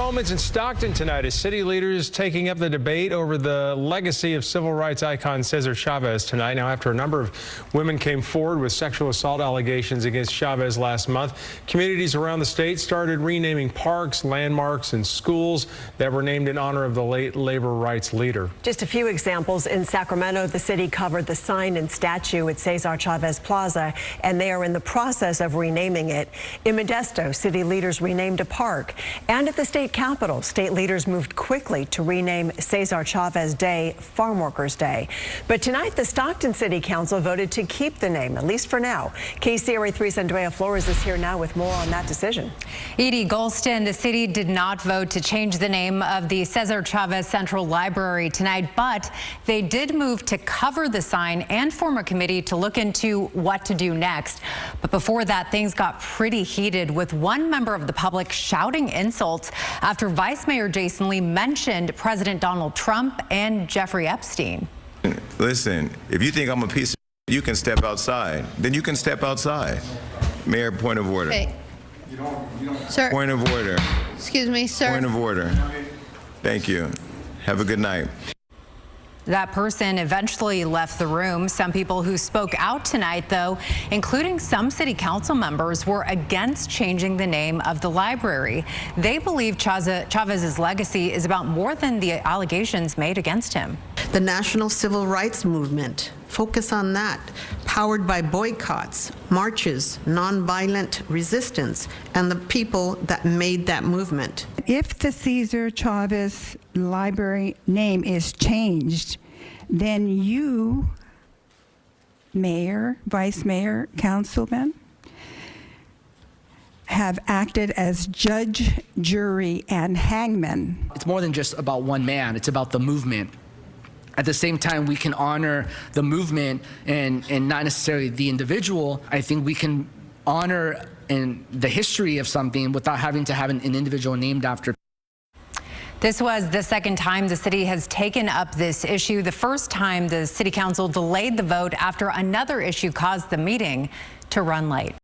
moments in Stockton tonight as city leaders taking up the debate over the legacy of civil rights icon Cesar Chavez tonight. Now, after a number of women came forward with sexual assault allegations against Chavez last month, communities around the state started renaming parks, landmarks, and schools that were named in honor of the late labor rights leader. Just a few examples. In Sacramento, the city covered the sign and statue at Cesar Chavez Plaza, and they are in the process of renaming it. In Modesto, city leaders renamed a park. And at the state capitol, state leaders moved quickly to rename Cesar Chavez Day Farm Workers Day. But tonight, the Stockton City Council voted to keep the name, at least for now. KCRA 3's Andrea Flores is here now with more on that decision. Edie Golston, the city did not vote to change the name of the Cesar Chavez Central Library tonight, but they did move to cover the sign and form a committee to look into what to do next. But before that, things got pretty heated, with one member of the public shouting insults after Vice Mayor Jason Lee mentioned President Donald Trump and Jeffrey Epstein. Listen, if you think I'm a piece of you can step outside, then you can step outside. Mayor, point of order. Hey. Sir. Point of order. Excuse me, sir. Point of order. Thank you. Have a good night. That person eventually left the room. Some people who spoke out tonight, though, including some city council members, were against changing the name of the library. They believe Chavez's legacy is about more than the allegations made against him. The National Civil Rights Movement, focus on that, powered by boycotts, marches, nonviolent resistance, and the people that made that movement. If the Cesar Chavez Library name is changed, then you, mayor, vice mayor, councilman, have acted as judge, jury, and hangman. It's more than just about one man, it's about the movement. At the same time, we can honor the movement and not necessarily the individual. I think we can honor in the history of something without having to have an individual named after. This was the second time the city has taken up this issue. The first time the city council delayed the vote after another issue caused the meeting to run late.